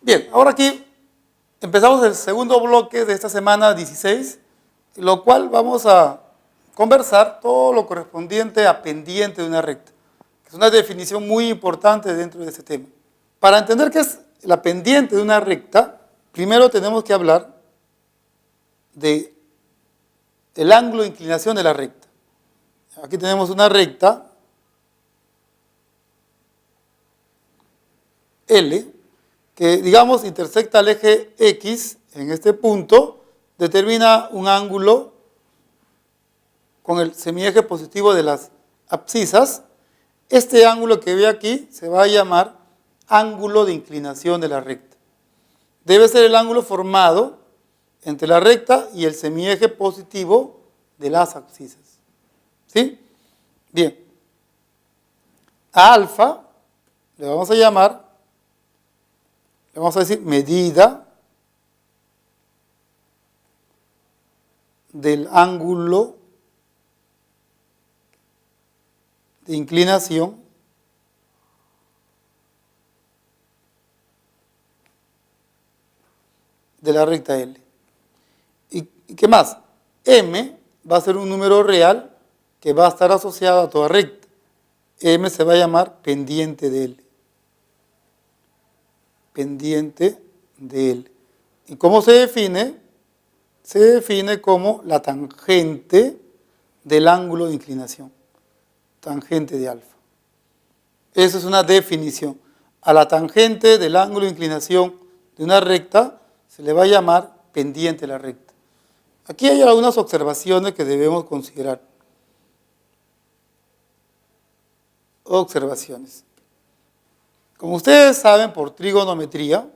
Bien, ahora aquí empezamos el segundo bloque de esta semana 16, lo cual vamos a conversar todo lo correspondiente a pendiente de una recta, que es una definición muy importante dentro de este tema. Para entender qué es la pendiente de una recta, primero tenemos que hablar del ángulo de inclinación de la recta. Aquí tenemos una recta L, que digamos intersecta el eje X en este punto, determina un ángulo con el semieje positivo de las abscisas. Este ángulo que ve aquí se va a llamar ángulo de inclinación de la recta. Debe ser el ángulo formado entre la recta y el semieje positivo de las abscisas. ¿Sí? Bien. A alfa le vamos a llamar, le vamos a decir medida del ángulo de inclinación de la recta L. ¿Y qué más? M va a ser un número real que va a estar asociado a toda recta. M se va a llamar pendiente de L. Pendiente de L. ¿Y cómo se define? Se define como la tangente del ángulo de inclinación. Tangente de alfa. Esa es una definición. A la tangente del ángulo de inclinación de una recta se le va a llamar pendiente de la recta. Aquí hay algunas observaciones que debemos considerar. Observaciones. Como ustedes saben por trigonometría,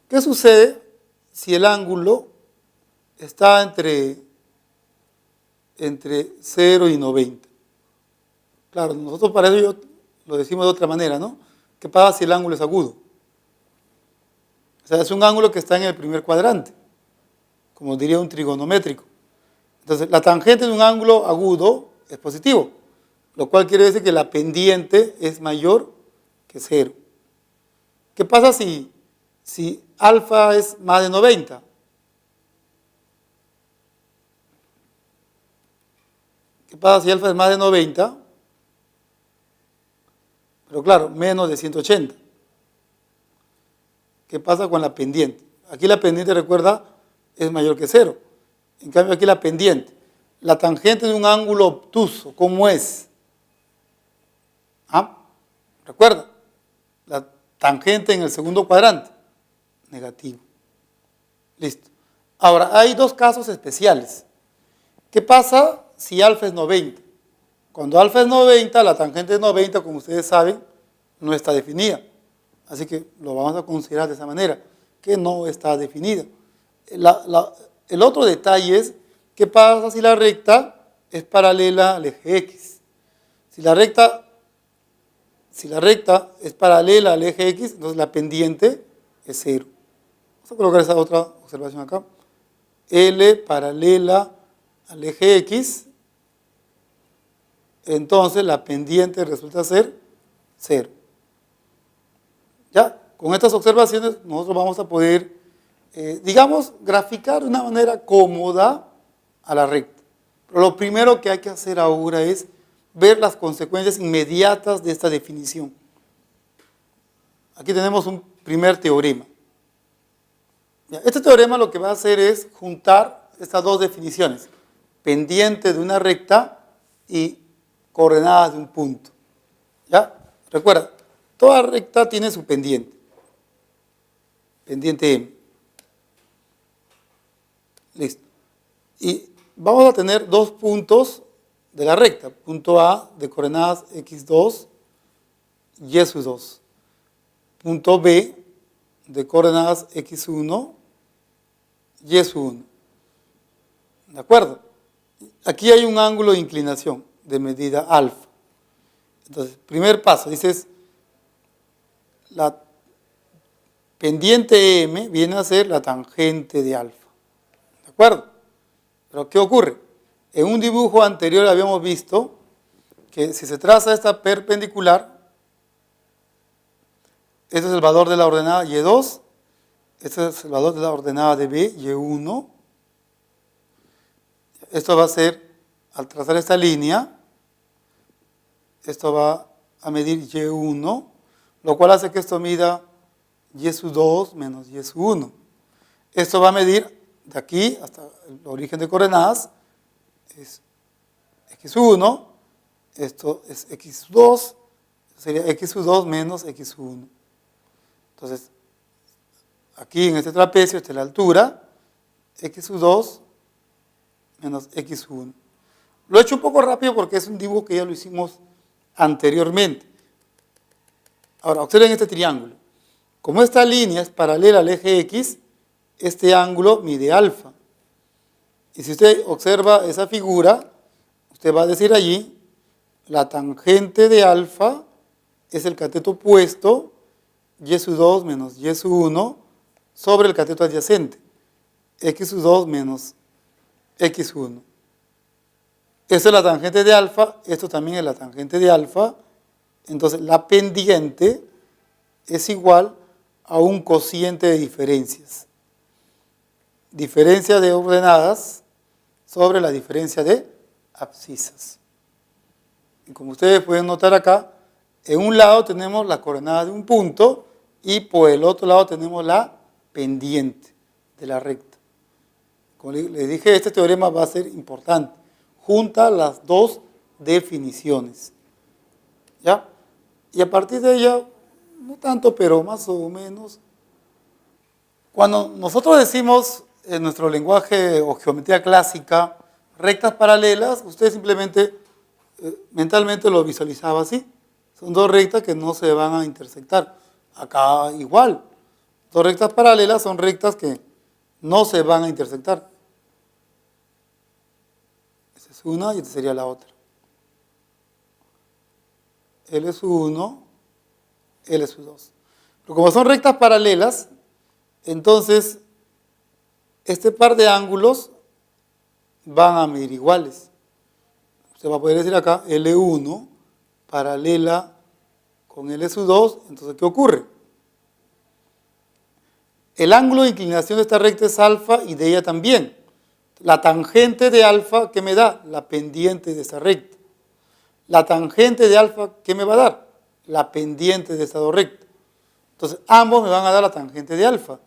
¿qué sucede si el ángulo está entre 0 y 90? Claro, nosotros para eso lo decimos de otra manera, ¿no? ¿Qué pasa si el ángulo es agudo? O sea, es un ángulo que está en el primer cuadrante, como diría un trigonométrico. Entonces, la tangente de un ángulo agudo es positivo, lo cual quiere decir que la pendiente es mayor que 0. ¿Qué pasa si alfa es más de 90? ¿Qué pasa si alfa es más de 90? Pero claro, menos de 180. ¿Qué pasa con la pendiente? Aquí la pendiente, recuerda, es mayor que 0. En cambio aquí la pendiente, la tangente de un ángulo obtuso, ¿cómo es? ¿Ah? Recuerda, la tangente en el segundo cuadrante, negativo. Listo. Ahora, hay dos casos especiales. ¿Qué pasa si alfa es 90? Cuando alfa es 90, la tangente de 90, como ustedes saben, no está definida. Así que lo vamos a considerar de esa manera, que no está definida. El otro detalle es, ¿qué pasa si la recta es paralela al eje X? Si la recta es paralela al eje X, entonces la pendiente es 0. Vamos a colocar esa otra observación acá. L paralela al eje X, entonces la pendiente resulta ser 0. ¿Ya? Con estas observaciones nosotros vamos a poder, digamos, graficar de una manera cómoda a la recta. Pero lo primero que hay que hacer ahora es ver las consecuencias inmediatas de esta definición. Aquí tenemos un primer teorema. Este teorema lo que va a hacer es juntar estas dos definiciones, pendiente de una recta y coordenadas de un punto. ¿Ya? Recuerda, toda recta tiene su pendiente, pendiente M. Listo. Y vamos a tener dos puntos de la recta, punto A de coordenadas x2, y2, punto B de coordenadas x1, y1. ¿De acuerdo? Aquí hay un ángulo de inclinación de medida alfa. Entonces, primer paso, dices, la pendiente M viene a ser la tangente de alfa. ¿De acuerdo? Pero ¿qué ocurre? En un dibujo anterior habíamos visto que si se traza esta perpendicular, este es el valor de la ordenada y2, Este es el valor de la ordenada de B, Y1. Esto va a ser, al trazar esta línea, esto va a medir Y1, lo cual hace que esto mida Y2 menos Y1. Esto va a medir de aquí hasta el origen de coordenadas, es X1, esto es X2, sería X2 menos X1. Entonces, aquí en este trapecio, esta es la altura, X2 menos X1. Lo he hecho un poco rápido porque es un dibujo que ya lo hicimos anteriormente. Ahora, observen este triángulo. Como esta línea es paralela al eje X, este ángulo mide alfa. Y si usted observa esa figura, usted va a decir allí, la tangente de alfa es el cateto opuesto, Y2 menos Y1, sobre el cateto adyacente, X2 menos X1. Esta es la tangente de alfa, esto también es la tangente de alfa, entonces la pendiente es igual a un cociente de diferencias. Diferencia de ordenadas sobre la diferencia de abscisas. Y como ustedes pueden notar acá, en un lado tenemos la coordenada de un punto y por el otro lado tenemos la pendiente de la recta. Como les dije, este teorema va a ser importante. Junta las dos definiciones. ¿Ya? Y a partir de ella, no tanto, pero más o menos, cuando nosotros decimos en nuestro lenguaje o geometría clásica rectas paralelas, usted simplemente mentalmente lo visualizaba así. Son dos rectas que no se van a intersectar. Acá igual. Dos rectas paralelas son rectas que no se van a intersectar. Esta es una y esta sería la otra. L es 1, L es 2. Pero como son rectas paralelas, entonces este par de ángulos van a medir iguales. Usted va a poder decir acá L1 paralela con L2, entonces ¿qué ocurre? El ángulo de inclinación de esta recta es alfa y de ella también. La tangente de alfa, ¿qué me da? La pendiente de esta recta. La tangente de alfa, ¿qué me va a dar? La pendiente de esta dos rectas. Entonces, ambos me van a dar la tangente de alfa.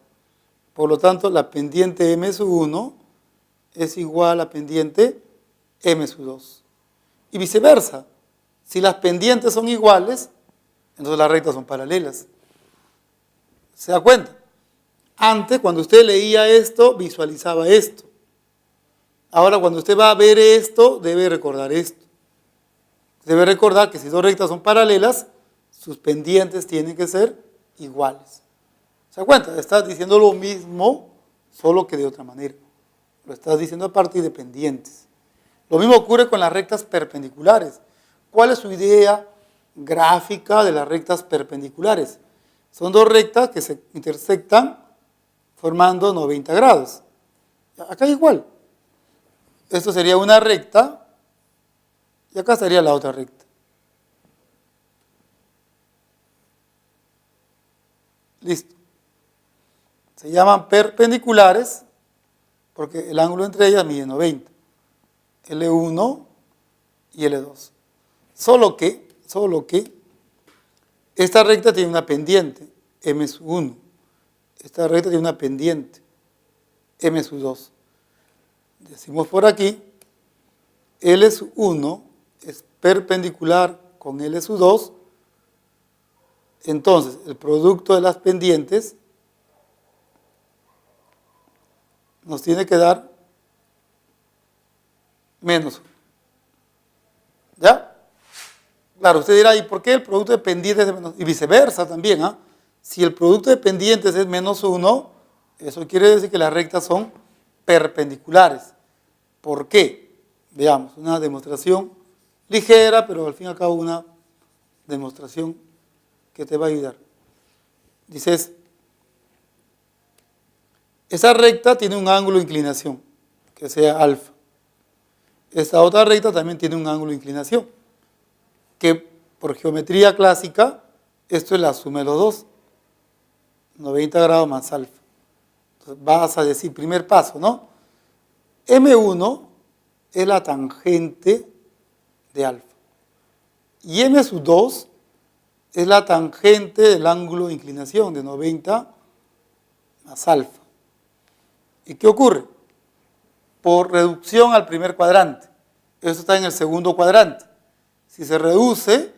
Por lo tanto, la pendiente M1 es igual a la pendiente M2. Y viceversa. Si las pendientes son iguales, entonces las rectas son paralelas. ¿Se da cuenta? Antes, cuando usted leía esto, visualizaba esto. Ahora, cuando usted va a ver esto, debe recordar esto. Debe recordar que si dos rectas son paralelas, sus pendientes tienen que ser iguales. ¿Se da cuenta? Estás diciendo lo mismo, solo que de otra manera. Lo estás diciendo a partir de pendientes. Lo mismo ocurre con las rectas perpendiculares. ¿Cuál es su idea gráfica de las rectas perpendiculares? Son dos rectas que se intersectan formando 90 grados. Acá igual. Esto sería una recta y acá estaría la otra recta. Listo. Se llaman perpendiculares porque el ángulo entre ellas mide 90. L1 y L2. Solo que esta recta tiene una pendiente, M1. Esta recta tiene una pendiente, M2. Decimos por aquí, L1 es perpendicular con L2. Entonces, el producto de las pendientes nos tiene que dar menos 1. ¿Ya? Claro, usted dirá, ¿y por qué el producto de pendientes es menos 1? Y viceversa también, ¿ah? Si el producto de pendientes es menos 1, eso quiere decir que las rectas son perpendiculares. ¿Por qué? Veamos, una demostración ligera, pero al fin y al cabo una demostración que te va a ayudar. Dices, esa recta tiene un ángulo de inclinación, que sea alfa. Esta otra recta también tiene un ángulo de inclinación, que por geometría clásica, esto es la suma de los dos, 90 grados más alfa. Entonces vas a decir, primer paso, ¿no? M1 es la tangente de alfa. Y M sub 2 es la tangente del ángulo de inclinación de 90 más alfa. ¿Y qué ocurre? Por reducción al primer cuadrante. Eso está en el segundo cuadrante. Si se reduce,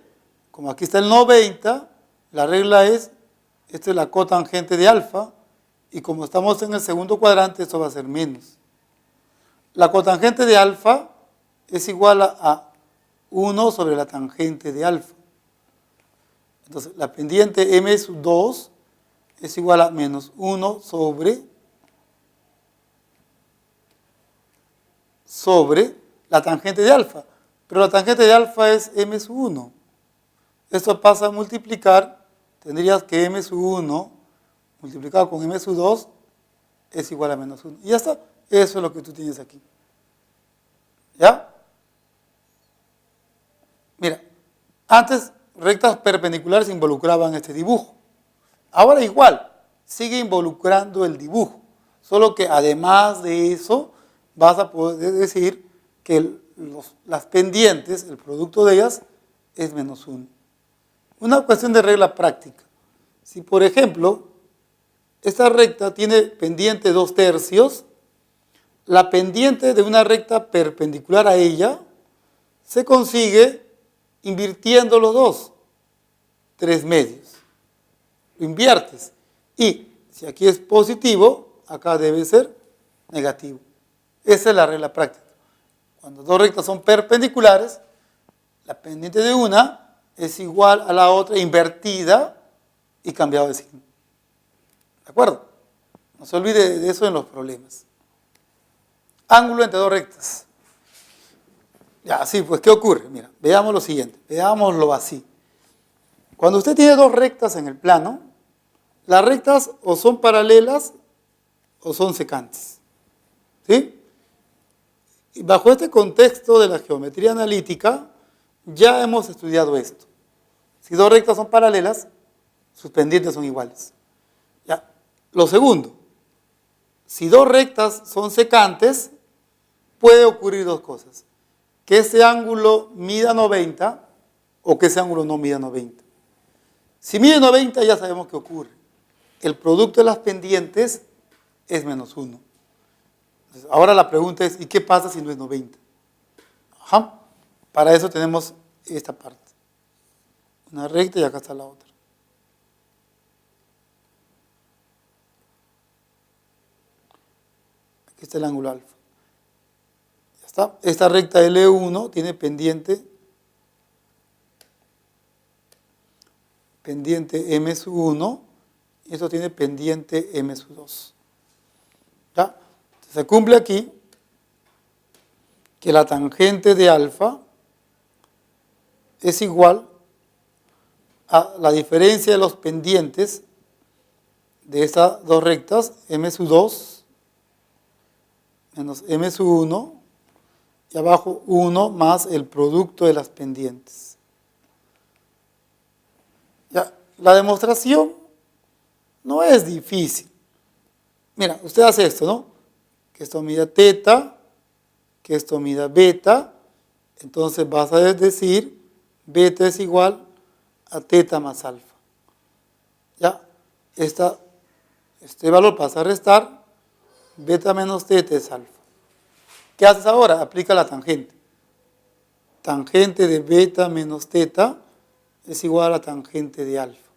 como aquí está el 90, la regla es, esta es la cotangente de alfa, y como estamos en el segundo cuadrante, esto va a ser menos. La cotangente de alfa es igual a 1 sobre la tangente de alfa. Entonces, la pendiente M sub 2 es igual a menos 1 sobre la tangente de alfa. Pero la tangente de alfa es M sub 1. Esto pasa a multiplicar, tendrías que M sub 1 multiplicado con M sub 2 es igual a menos 1. Y ya está, eso es lo que tú tienes aquí. ¿Ya? Mira, antes rectas perpendiculares involucraban este dibujo. Ahora igual, sigue involucrando el dibujo. Solo que además de eso, vas a poder decir que las pendientes, el producto de ellas, es menos 1. Una cuestión de regla práctica. Si, por ejemplo, esta recta tiene pendiente 2/3, la pendiente de una recta perpendicular a ella se consigue invirtiendo los dos, 3/2. Lo inviertes. Y si aquí es positivo, acá debe ser negativo. Esa es la regla práctica. Cuando dos rectas son perpendiculares, la pendiente de una es igual a la otra invertida y cambiado de signo. ¿De acuerdo? No se olvide de eso en los problemas. Ángulo entre dos rectas. Ya, sí, pues, ¿qué ocurre? Mira, veamos lo siguiente, veámoslo así. Cuando usted tiene dos rectas en el plano, las rectas o son paralelas o son secantes. ¿Sí? Y bajo este contexto de la geometría analítica, ya hemos estudiado esto. Si dos rectas son paralelas, sus pendientes son iguales. Ya. Lo segundo, si dos rectas son secantes, puede ocurrir dos cosas. Que ese ángulo mida 90 o que ese ángulo no mida 90. Si mide 90 ya sabemos qué ocurre. El producto de las pendientes es menos 1. Entonces, ahora la pregunta es, ¿y qué pasa si no es 90? Ajá. Para eso tenemos esta parte. Una recta y acá está la otra. Aquí está el ángulo alfa. Ya está. Esta recta L1 tiene pendiente M sub 1 y esto tiene pendiente M sub 2. ¿Ya? Se cumple aquí que la tangente de alfa es igual a la diferencia de los pendientes de estas dos rectas, M sub 2 menos M sub 1 y abajo 1 más el producto de las pendientes. Ya, la demostración no es difícil. Mira, usted hace esto, ¿no? Que esto mida teta, que esto mida beta, entonces vas a decir beta es igual a teta más alfa. Ya, este valor pasa a restar, beta menos teta es alfa. ¿Qué haces ahora? Aplica la tangente. Tangente de beta menos teta es igual a tangente de alfa.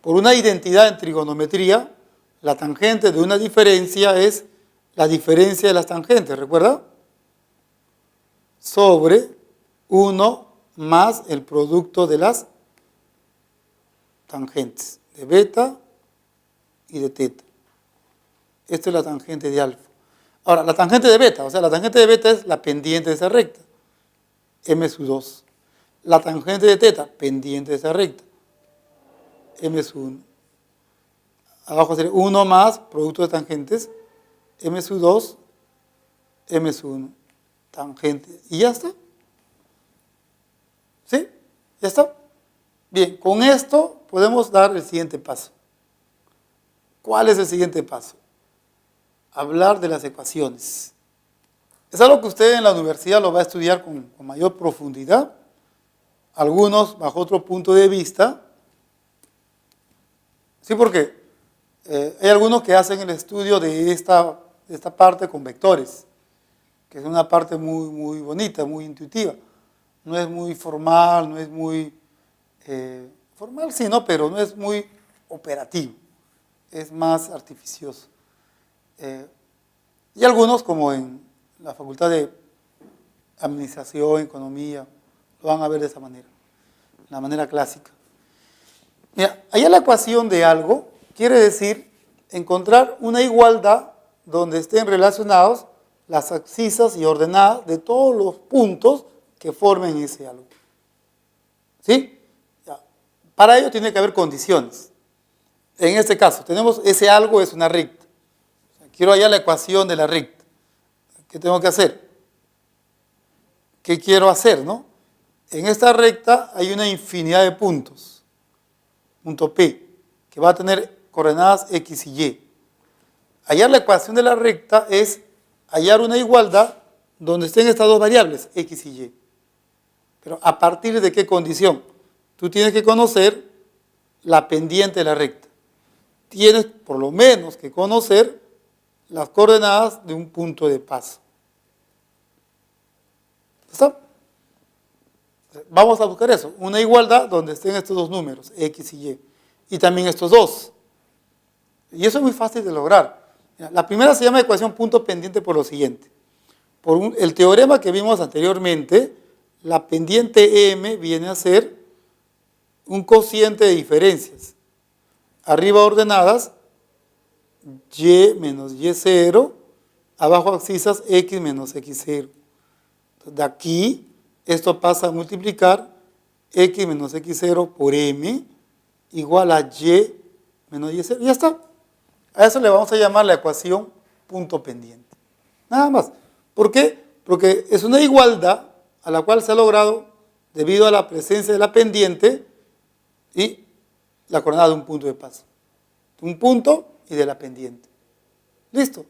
Por una identidad en trigonometría, la tangente de una diferencia es la diferencia de las tangentes, ¿recuerda? Sobre 1 más el producto de las tangentes, de beta y de teta. Esta es la tangente de alfa. Ahora, la tangente de beta, o sea, la tangente de beta es la pendiente de esa recta, M sub 2. La tangente de teta, pendiente de esa recta, M sub 1. Abajo sería 1 más producto de tangentes, M sub 2, M sub 1. Tangente. Y ya está. ¿Sí? ¿Ya está? Bien, con esto podemos dar el siguiente paso. ¿Cuál es el siguiente paso? hablar de las ecuaciones. Es algo que usted en la universidad lo va a estudiar con mayor profundidad, algunos bajo otro punto de vista. Sí, porque hay algunos que hacen el estudio de esta parte con vectores, que es una parte muy, muy bonita, muy intuitiva. No es muy formal, no es muy formal, sí, ¿no? Pero no es muy operativo, es más artificioso. Y algunos, como en la Facultad de Administración, Economía, lo van a ver de esa manera, la manera clásica. Mira, allá la ecuación de algo quiere decir encontrar una igualdad donde estén relacionados las abscisas y ordenadas de todos los puntos que formen ese algo. ¿Sí? Ya. Para ello tiene que haber condiciones. En este caso, tenemos ese algo es una recta. Quiero hallar la ecuación de la recta. ¿Qué tengo que hacer? ¿Qué quiero hacer, no? En esta recta hay una infinidad de puntos. Punto P, que va a tener coordenadas X y Y. Hallar la ecuación de la recta es hallar una igualdad donde estén estas dos variables, X y Y. Pero ¿a partir de qué condición? Tú tienes que conocer la pendiente de la recta. Tienes por lo menos que conocer las coordenadas de un punto de paso. ¿Está? Vamos a buscar eso, una igualdad donde estén estos dos números, X y Y, y también estos dos. Y eso es muy fácil de lograr. La primera se llama ecuación punto pendiente por lo siguiente. Por el teorema que vimos anteriormente, la pendiente M viene a ser un cociente de diferencias. Arriba ordenadas, Y menos Y0, abajo abscisas X menos X0. Entonces, de aquí, esto pasa a multiplicar X menos X0 por M igual a Y menos Y0. Y ya está. A eso le vamos a llamar la ecuación punto pendiente. Nada más. ¿Por qué? Porque es una igualdad a la cual se ha logrado debido a la presencia de la pendiente y la coordenada de un punto de paso. Un punto y de la pendiente. ¿Listo?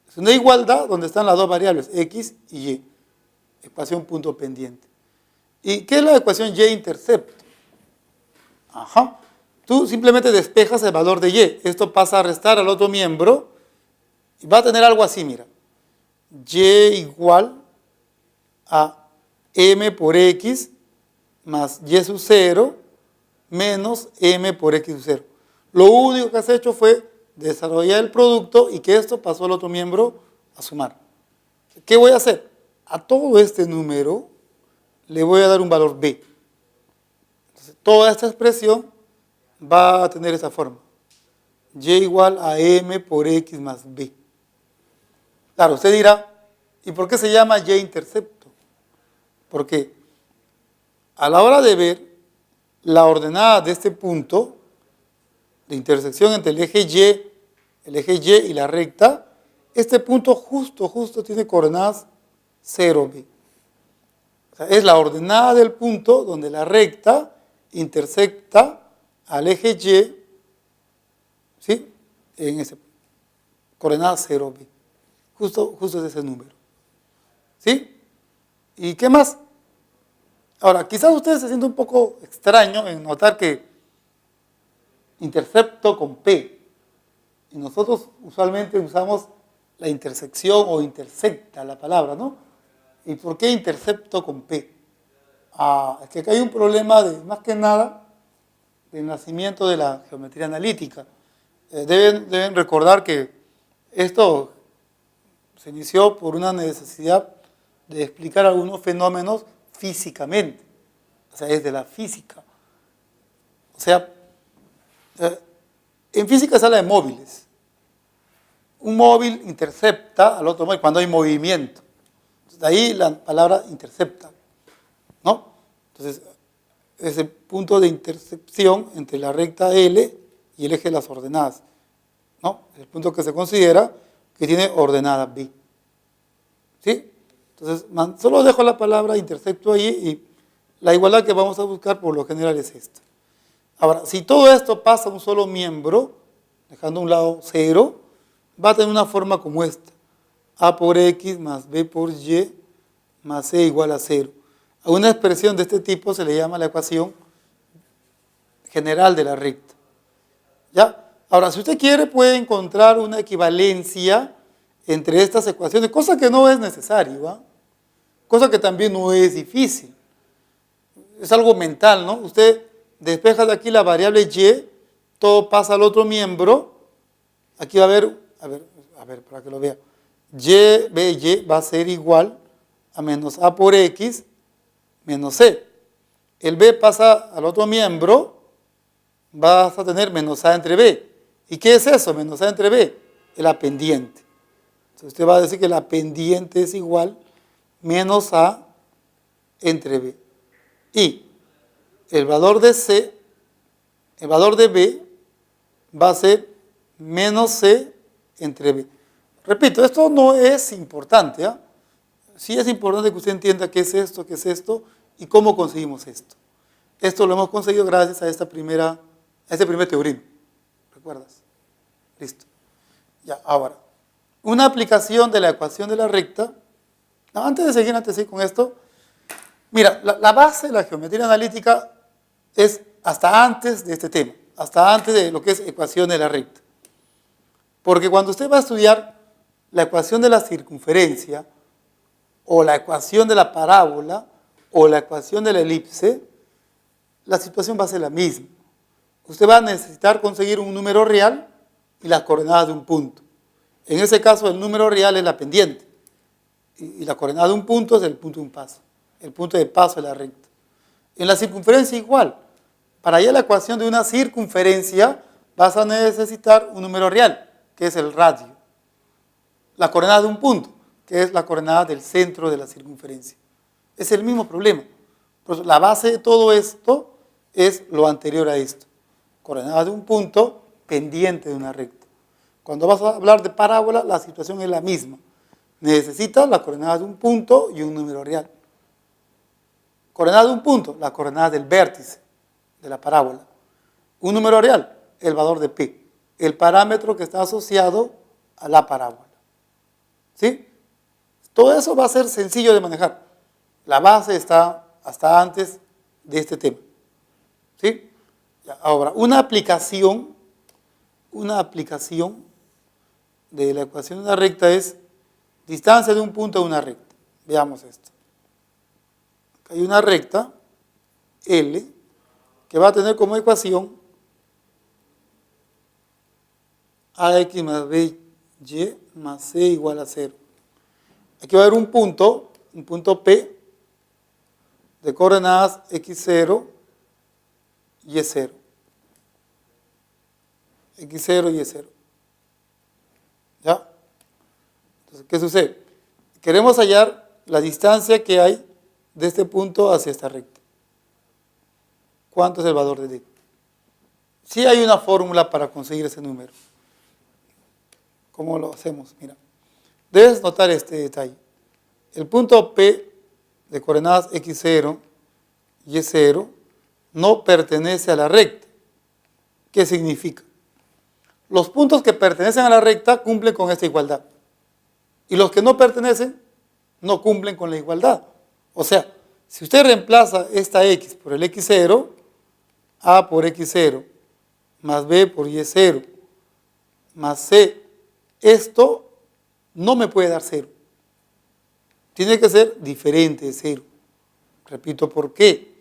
Es una igualdad donde están las dos variables, X y Y. Ecuación punto pendiente. ¿Y qué es la ecuación Y-intercepto? Ajá. Tú simplemente despejas el valor de Y. Esto pasa a restar al otro miembro y va a tener algo así, mira. Y igual a M por X más Y sub 0 menos M por X sub 0. Lo único que has hecho fue desarrollar el producto y que esto pasó al otro miembro a sumar. ¿Qué voy a hacer? A todo este número le voy a dar un valor B. Entonces, toda esta expresión va a tener esa forma. Y igual a M por X más B. Claro, usted dirá, ¿y por qué se llama Y-intercepto? Porque a la hora de ver la ordenada de este punto, de intersección entre el eje Y y la recta, este punto justo tiene coordenadas 0B. O sea, es la ordenada del punto donde la recta intersecta al eje Y, ¿sí? En ese coordenada 0B. Justo es ese número. ¿Sí? ¿Y qué más? Ahora, quizás ustedes se sientan un poco extraño en notar que intercepto con P. Y nosotros usualmente usamos la intersección o intersecta la palabra, ¿no? ¿Y por qué intercepto con P? Es que acá hay un problema de, más que nada, del nacimiento de la geometría analítica. Deben recordar que esto se inició por una necesidad de explicar algunos fenómenos físicamente, o sea, es de la física. O sea, en física se habla de móviles. Un móvil intercepta al otro móvil cuando hay movimiento. De ahí la palabra intercepta, ¿no? Entonces, es el punto de intersección entre la recta L y el eje de las ordenadas, ¿no? Es el punto que se considera que tiene ordenada B. ¿Sí? Entonces, solo dejo la palabra intercepto ahí y la igualdad que vamos a buscar por lo general es esta. Ahora, si todo esto pasa a un solo miembro, dejando a un lado 0, va a tener una forma como esta. A por X más B por Y más C igual a 0. A una expresión de este tipo se le llama la ecuación general de la recta. ¿Ya? Ahora, si usted quiere, puede encontrar una equivalencia entre estas ecuaciones, cosa que no es necesario, ¿va? Cosa que también no es difícil. Es algo mental, ¿no? Usted despeja de aquí la variable Y, todo pasa al otro miembro. Aquí va a haber, a ver, para que lo vea. Y va a ser igual a menos A por X menos C. El B pasa al otro miembro, vas a tener menos A entre B. ¿Y qué es eso? Menos A entre B, la pendiente. Entonces usted va a decir que la pendiente es igual menos A entre B. Y el valor de C, el valor de B va a ser menos C entre B. Repito, esto no es importante, ¿eh? Sí es importante que usted entienda qué es esto y cómo conseguimos esto. Esto lo hemos conseguido gracias a este primer teorema. ¿Recuerdas? Listo. Ya, ahora, una aplicación de la ecuación de la recta. No, antes de seguir con esto, mira, la base de la geometría analítica es hasta antes de este tema, hasta antes de lo que es ecuación de la recta. Porque cuando usted va a estudiar la ecuación de la circunferencia, o la ecuación de la parábola, o la ecuación de la elipse, la situación va a ser la misma. Usted va a necesitar conseguir un número real y las coordenadas de un punto. En ese caso, el número real es la pendiente, y la coordenada de un punto es el punto de un paso, el punto de paso de la recta. En la circunferencia igual. Para hallar la ecuación de una circunferencia, vas a necesitar un número real, que es el radio. La coordenada de un punto, que es la coordenada del centro de la circunferencia. Es el mismo problema. Por eso, la base de todo esto es lo anterior a esto. Coordenada de un punto pendiente de una recta. Cuando vas a hablar de parábola, la situación es la misma. Necesitas la coordenada de un punto y un número real. Coordenada de un punto, la coordenada del vértice de la parábola. Un número real, el valor de P, el parámetro que está asociado a la parábola. ¿Sí? Todo eso va a ser sencillo de manejar. La base está hasta antes de este tema. ¿Sí? Ahora, una aplicación de la ecuación de una recta es distancia de un punto a una recta. Veamos esto. Hay una recta, L, que va a tener como ecuación AX más BY más C igual a 0. Aquí va a haber un punto P, de coordenadas X0, Y0. X0 y Y0. ¿Ya? Entonces, ¿qué sucede? Queremos hallar la distancia que hay de este punto hacia esta recta. ¿Cuánto es el valor de D? Sí hay una fórmula para conseguir ese número. ¿Cómo lo hacemos? Mira, debes notar este detalle. El punto P de coordenadas X0, Y0 no pertenece a la recta. ¿Qué significa? Los puntos que pertenecen a la recta cumplen con esta igualdad. Y los que no pertenecen no cumplen con la igualdad. O sea, si usted reemplaza esta X por el X0, A por X0, más B por Y0, más C, esto no me puede dar 0. Tiene que ser diferente de 0. Repito, ¿por qué?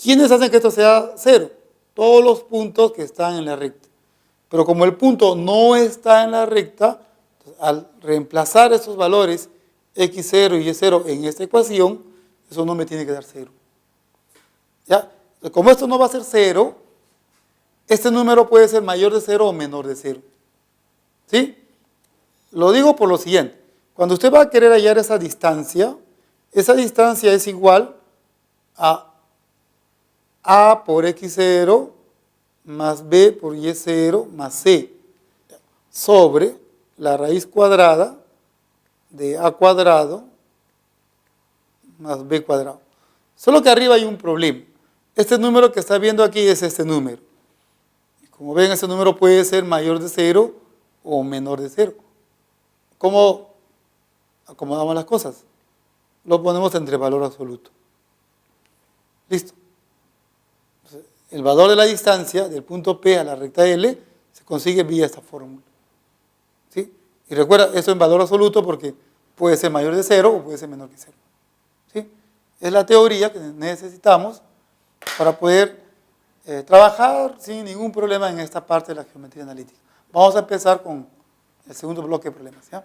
¿Quiénes hacen que esto sea 0? Todos los puntos que están en la recta. Pero como el punto no está en la recta, al reemplazar estos valores X0 y Y0 en esta ecuación, eso no me tiene que dar 0. ¿Ya? Como esto no va a ser 0, este número puede ser mayor de 0 o menor de 0. ¿Sí? Lo digo por lo siguiente. Cuando usted va a querer hallar esa distancia es igual a A por X0 más B por Y0 más C sobre la raíz cuadrada de A cuadrado más B cuadrado. Solo que arriba hay un problema. Este número que está viendo aquí es este número. Como ven, este número puede ser mayor de 0 o menor de 0. ¿Cómo acomodamos las cosas? Lo ponemos entre valor absoluto. Listo. Entonces, el valor de la distancia del punto P a la recta L se consigue vía esta fórmula. ¿Sí? Y recuerda, eso en valor absoluto porque puede ser mayor de 0 o puede ser menor que 0. ¿Sí? Es la teoría que necesitamos para poder trabajar sin ningún problema en esta parte de la geometría analítica. Vamos a empezar con el segundo bloque de problemas, ¿ya?